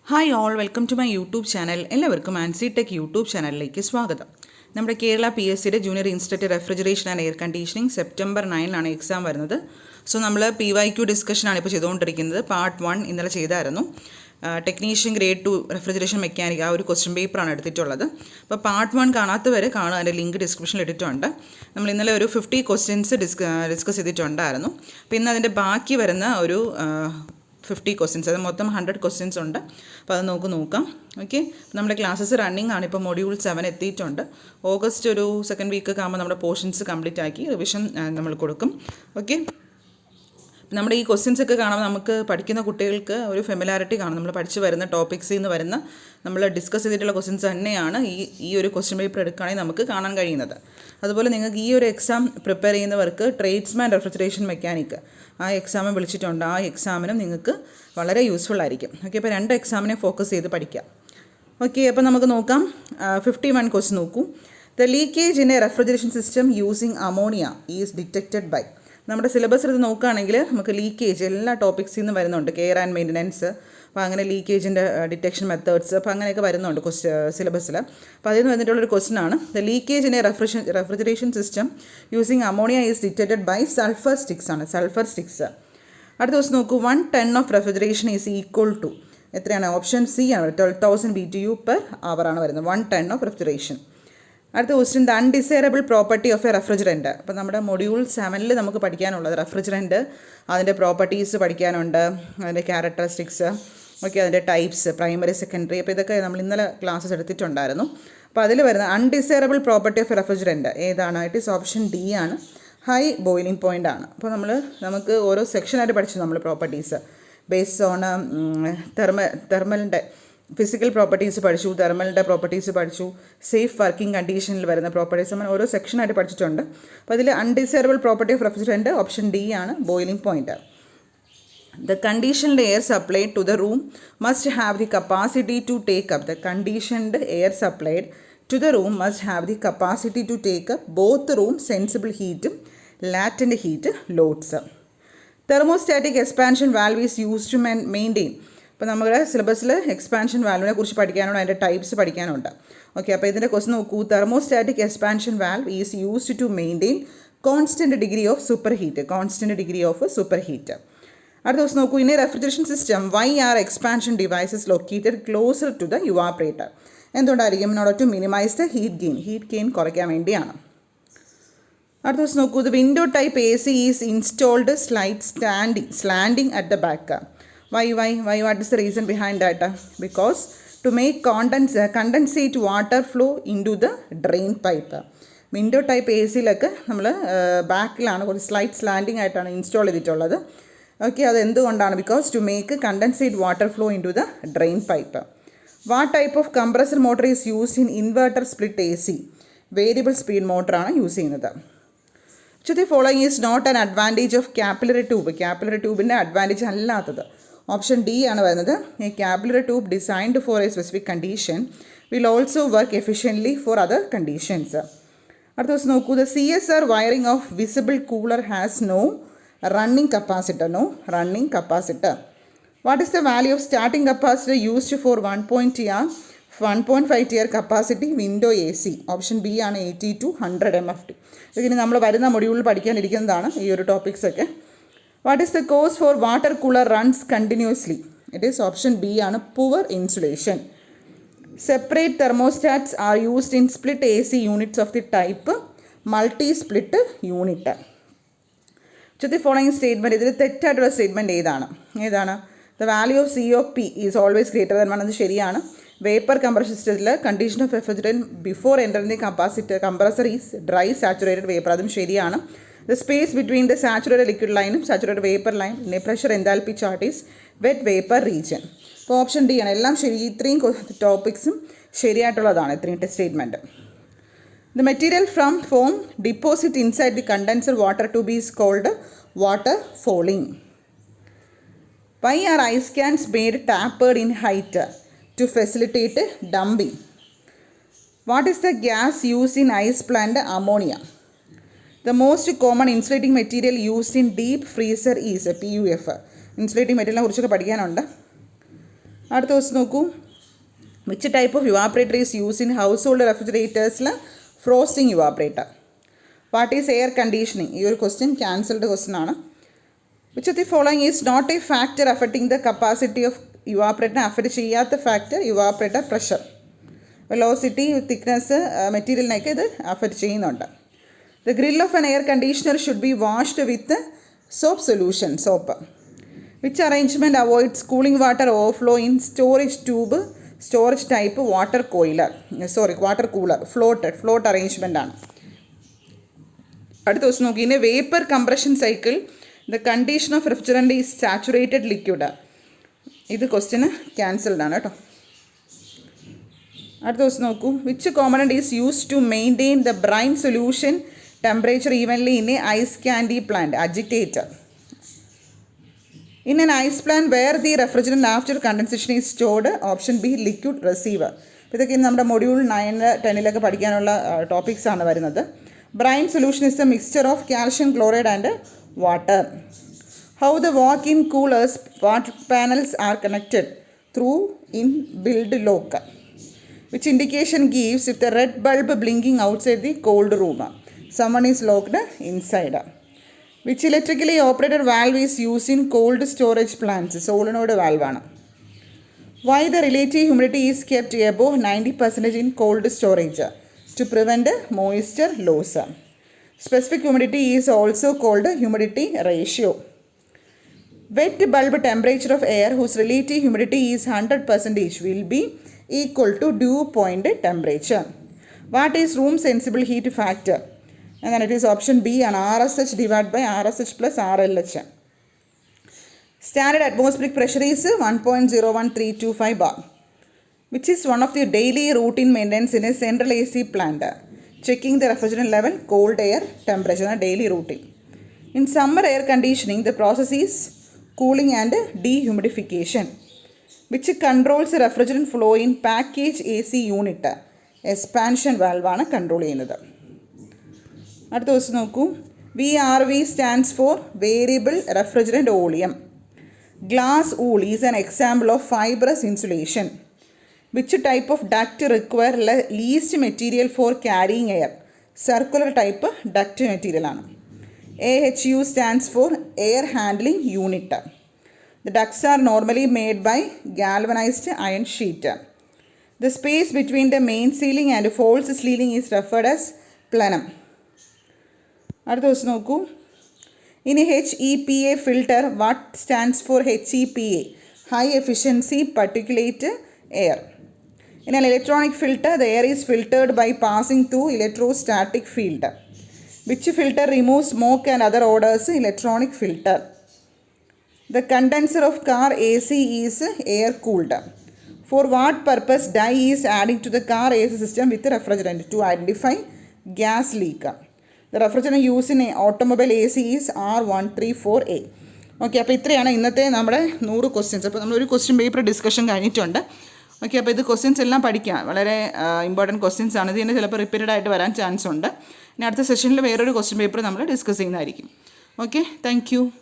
Hi all, welcome to my YouTube channel. എല്ലാവർക്കും Ancy tech YouTube ചാനലിലേക്ക് സ്വാഗതം. നമ്മുടെ കേരള PSCയുടെ junior institute refrigeration and air conditioning September 9 exam വരുന്നത്. സോ നമ്മൾ PYQ ഡിസ്കഷനാണ് ഇപ്പോൾ ചെയ്തുകൊണ്ടിരിക്കുന്നത്. പാർട്ട് 1 ഇന്നലെ ചെയ്തായിരുന്നു. ടെക്നീഷ്യൻ ഗ്രേഡ് 2 റെഫ്രിജറേഷൻ മെക്കാനിക് ആ ഒരു ക്വസ്റ്റ്യൻ പേപ്പറാണ് എടുത്തിട്ടുള്ളത്. അപ്പോൾ പാർട്ട് 1 കാണാത്തവരെ കാണുക, അതിൻ്റെ ലിങ്ക് ഡിസ്ക്രിപ്ഷനിൽ ഇട്ടിട്ടുണ്ട്. നമ്മൾ ഇന്നലെ ഒരു 50 ക്വസ്റ്റ്യൻസ് ഡിസ്കസ് ചെയ്തിട്ടുണ്ടായിരുന്നു. അപ്പോൾ ഇന്ന് അതിൻ്റെ ബാക്കി വരുന്ന ഒരു 50 ക്വസ്റ്റ്യൻസ്, അത് മൊത്തം 100 ക്വസ്റ്റ്യൻസ് ഉണ്ട്. അപ്പോൾ അത് നോക്കാം. ഓക്കെ, നമ്മുടെ ക്ലാസ്സസ് റണ്ണിങ് ആണ്. ഇപ്പോൾ മൊഡ്യൂൾ 7 എത്തിയിട്ടുണ്ട്. ഓഗസ്റ്റ് ഒരു സെക്കൻഡ് വീക്ക് ഒക്കെ ആകുമ്പോൾ നമ്മുടെ പോർഷൻസ് കംപ്ലീറ്റ് ആക്കി റിവിഷൻ നമ്മൾ കൊടുക്കും. ഓക്കെ, നമ്മുടെ ഈ ക്വസ്റ്റ്യൻസ് ഒക്കെ കാണുമ്പോൾ നമുക്ക് പഠിക്കുന്ന കുട്ടികൾക്ക് ഒരു ഫെമിലാരിറ്റി കാണും. നമ്മൾ പഠിച്ച് വരുന്ന ടോപ്പിക്സിൽ നിന്ന് വരുന്ന നമ്മൾ ഡിസ്കസ് ചെയ്തിട്ടുള്ള ക്വസ്റ്റ്യൻസ് തന്നെയാണ് ഈ ഒരു ക്വസ്റ്റ്യൻ പേപ്പർ എടുക്കുകയാണെങ്കിൽ നമുക്ക് കാണാൻ കഴിയുന്നത്. അതുപോലെ നിങ്ങൾക്ക് ഈ ഒരു എക്സാം പ്രിപ്പയർ ചെയ്യുന്നവർക്ക് ട്രേഡ്സ്മാൻ റെഫ്രിജറേഷൻ മെക്കാനിക് ആ എക്സാമിന് വിളിച്ചിട്ടുണ്ട്. ആ എക്സാമിനും നിങ്ങൾക്ക് വളരെ യൂസ്ഫുൾ ആയിരിക്കും. ഓക്കെ, അപ്പോൾ 2 എക്സാമിനെ ഫോക്കസ് ചെയ്ത് പഠിക്കാം. ഓക്കെ, അപ്പോൾ നമുക്ക് നോക്കാം. 51 ക്വസ്റ്റ്യൻ നോക്കൂ. The leakage in a refrigeration system using ammonia is detected by. നമ്മുടെ സിലബസ് എടുത്ത് നോക്കുകയാണെങ്കിൽ നമുക്ക് ലീക്കേജ് എല്ലാ ടോപ്പിക്സിൽ നിന്ന് വരുന്നുണ്ട്. കെയർ ആൻഡ് മെയിൻ്റനൻസ്, അപ്പോൾ അങ്ങനെ ലീക്കേജിൻ്റെ ഡിറ്റക്ഷൻ മെത്തേഡ്സ്, അപ്പോൾ അങ്ങനെയൊക്കെ വരുന്നുണ്ട് സിലബസിൽ. അപ്പോൾ അതിൽ നിന്ന് വന്നിട്ടുള്ളൊരു ക്വസ്റ്റൻ ആണ്. The leakage in a refrigeration system using ammonia is detected by sulphur sticks ആണ്. Sulphur sticks. അടുത്ത ദിവസം നോക്കൂ. 1 ton of refrigeration is equal to എത്രയാണ്? ഓപ്ഷൻ സി ആണ്. 12,000 BTU/hour ആണ് വരുന്നത് 1 ton ഓഫ് റെഫ്രിജറേഷൻ. അടുത്ത question, the undesirable property of a refrigerant. അപ്പോൾ നമ്മുടെ മൊഡ്യൂൾ 7 നമുക്ക് പഠിക്കാനുള്ളത് റെഫ്രിജറൻറ്റ്, അതിൻ്റെ പ്രോപ്പർട്ടീസ് പഠിക്കാനുണ്ട്, അതിൻ്റെ ക്യാരക്ടറിസ്റ്റിക്സ്, ഓക്കെ, അതിൻ്റെ ടൈപ്സ്, പ്രൈമറി, സെക്കൻഡറി. അപ്പോൾ ഇതൊക്കെ നമ്മൾ ഇന്നലെ ക്ലാസ്സസ് എടുത്തിട്ടുണ്ടായിരുന്നു. അപ്പോൾ അതിൽ വരുന്ന undesirable property of a refrigerant ഏതാണ്? ഇറ്റ് ഈസ് ഓപ്ഷൻ ഡി ആണ്. ഹൈ ബോയിലിംഗ് പോയിൻ്റ് ആണ്. അപ്പോൾ നമുക്ക് ഓരോ സെക്ഷനായിട്ട് പഠിച്ചു നമ്മൾ പ്രോപ്പർട്ടീസ് ബേസ്ഡ് ഓൺ തെർമലിൻ്റെ ഫിസിക്കൽ പ്രോപ്പർട്ടീസ് പഠിച്ചു, തെർമലിൻ്റെ പ്രോപ്പർട്ടീസ് പഠിച്ചു, സേഫ് വർക്കിംഗ് കണ്ടീഷനിൽ വരുന്ന പ്രോപ്പർട്ടീസ്, നമ്മൾ ഓരോ സെക്ഷനായിട്ട് പഠിച്ചിട്ടുണ്ട്. അപ്പോൾ അതിൽ undesirable property of refrigerant option D ആണ്, boiling point. The conditioned air supplied to the room must have the capacity to take up. The conditioned air supplied to the room must have the capacity to take up both room sensible heat, latent heat loads. Thermostatic expansion valve is used to maintain. അപ്പോൾ നമ്മുടെ സിലബസിൽ expansion വാൽവിനെ കുറിച്ച് പഠിക്കാനുണ്ട്, അതിൻ്റെ types പഠിക്കാനുണ്ട്. Okay, അപ്പോൾ ഇതിൻ്റെ question നോക്കൂ. Thermostatic expansion valve is used to maintain constant degree of super heat. Constant degree of super heat. അടുത്ത ദിവസം നോക്കൂ. In a refrigeration system why are expansion devices located closer to the evaporator. എന്തുകൊണ്ടായിരിക്കും? In order to minimize the heat gain കുറയ്ക്കാൻ വേണ്ടിയാണ്. അടുത്ത ദിവസം നോക്കൂ. The window type AC is installed slanting at the back. Why? What is the reason behind that? Because to make condensate water flow into the drain pipe. Window type ACയിലൊക്കെ നമ്മൾ ബാക്കിലാണ് കുറച്ച് slanting ആയിട്ടാണ് ഇൻസ്റ്റാൾ ചെയ്തിട്ടുള്ളത്. Okay, അത് എന്തുകൊണ്ടാണ്? Because to make condensate water flow into the drain pipe. What type of compressor motor is used in inverter split AC? Variable speed മോട്ടറാണ് use ചെയ്യുന്നത്. The following is not an advantage of capillary tube. Capillary ട്യൂബിൻ്റെ advantage അല്ലാത്തത് option D ആണ് വരുന്നത്. A capillary tube designed for a specific condition will also work efficiently for other conditions. അടുത്ത ദിവസം നോക്കൂ. The CSR wiring of visible cooler has no running capacitor. What is the value of starting capacitor used for 1.5 tier capacity window AC? Option B ആണ് 80 to 100 MFT. ഇതിന് നമ്മൾ വരുന്ന മൊഡ്യൂളിൽ പഠിക്കാനിരിക്കുന്നതാണ് ഈ ഒരു ടോപ്പിക്സൊക്കെ. What is the cause for water cooler runs continuously? It is option B ആണ്, poor insulation. Separate thermostats are used in split AC units of the type multi split unit. The following statement, ഇതിൽ തെറ്റായിട്ടുള്ള statement ഏതാണ്? The value of COP is always greater than 1. അത് ശരിയാണ്. Vapour compression സിസ്റ്റത്തിൽ condition of refrigerant before entering the compressor is dry saturated vapour. അതും ശരിയാണ്. The space between the saturated liquid line and saturated vapor line in a pressure enthalpy chart is wet vapor region. അപ്പോൾ option D ആണ്. എല്ലാം ശരി. ഇത്രയും ടോപ്പിക്സും ശരിയായിട്ടുള്ളതാണ്, ഇത്രയും statement. The material from form deposit inside the condenser water tube is cold water falling. Why are ice cans made tapered in height to facilitate dumping? What is the gas used in ice plant? Ammonia. The most common insulating material used in deep freezer is PUF. Insulating മെറ്റീരിയലിനെ കുറിച്ചൊക്കെ പഠിക്കാനുണ്ട്. അടുത്ത question നോക്കൂ. Which type of evaporator is use in household റെഫ്രിജറേറ്റേഴ്സിൽ frosting evaporator. What is air conditioning? ഈ ഒരു question cancelled question ആണ്. Which of the following is not a factor affecting the capacity of ഇവാപ്പറേറ്ററിനെ affect ചെയ്യാത്ത factor evaporator pressure. Velocity, thickness, മെറ്റീരിയലിനൊക്കെ ഇത് affect ചെയ്യുന്നുണ്ട്. The grill of an air conditioner should be washed with soap solution, soap. Which arrangement avoids cooling water overflow in storage tube, storage type water cooler, float arrangement ആണ്. അടുത്ത ദിവസം നോക്കി. ഇനി vapour compression cycle the condition of refrigerant is saturated liquid. ഇത് ക്വസ്റ്റ്യന് cancelled ആണ് കേട്ടോ. അടുത്ത ദിവസം നോക്കൂ. Which component is used to maintain the brine solution temperature evenly in a ice candy plant? Agitator. In an ice plant where the refrigerant after condensation is stored? Option B liquid receiver. ഇതൊക്കെ നമ്മുടെ module 9, 10 പഠിക്കാനുള്ള topics ആണ് വരുന്നത്. Brine solution is A mixture of calcium chloride and water. How the വാക്ക്-ഇൻ coolers water panels are connected? Through in build lock. Which indication gives if the red bulb blinking outside the cold room? Someone is locked inside. Which electrically operated valve is used in cold storage plants? Solenoid valve ആണ്. Why the relative humidity is kept above 90% in cold storage? To prevent moisture loss. Specific humidity is also called humidity ratio. Wet bulb temperature of air whose relative humidity is 100% will be equal to dew point temperature. What is room sensible heat factor? And then it is option B and RSH divided by RSH plus RLH. Standard atmospheric pressure is 1.01325 bar. Which is one of the daily routine maintenance in a central AC plant? Checking the refrigerant level, cold air temperature, daily routine. In summer air conditioning, the process is cooling and dehumidification. Which controls the refrigerant flow in package AC unit? Expansion valve ആണ് control ചെയ്യുന്നത്. അടുത്ത ദിവസം നോക്കൂ. VRV stands for variable refrigerant volume. Glass wool is an example of fibrous insulation. Which type of duct require least material for carrying air? Circular type duct material ആണ്. AHU stands for air handling unit. The ducts are normally made by galvanized iron sheet. The space between the main ceiling and false ceiling is referred as plenum. അടുത്ത ദിവസം നോക്കൂ. In a HEPA filter, what stands for HEPA? High efficiency particulate air. In an electronic filter, the air is filtered by passing through electrostatic field. Which filter removes smoke and other odors? Electronic filter. The condenser of car AC is air cooled. For what purpose dye is adding to the car AC system with refrigerant? To identify gas leak. The refrigerant used in automobile AC is R134A. Okay, അപ്പോൾ ഇത്രയാണ് ഇന്നത്തെ നമ്മുടെ 100 questions. അപ്പോൾ നമ്മളൊരു question paper discussion കഴിഞ്ഞിട്ടുണ്ട്. Okay, അപ്പോൾ ഇത് questions എല്ലാം പഠിക്കാം. വളരെ ഇമ്പോർട്ടൻറ്റ് ക്വസ്റ്റ്യൻസ് ആണ്. ഇത് തന്നെ ചിലപ്പോൾ റിപ്പീറ്റഡ് ആയിട്ട് വരാൻ ചാൻസ് ഉണ്ട്. ഇനി അടുത്ത സെഷനിൽ വേറൊരു ക്വസ്റ്റ്യൻ പേപ്പർ നമ്മൾ ഡിസ്കസ് ചെയ്യുന്നതായിരിക്കും. Okay, thank you.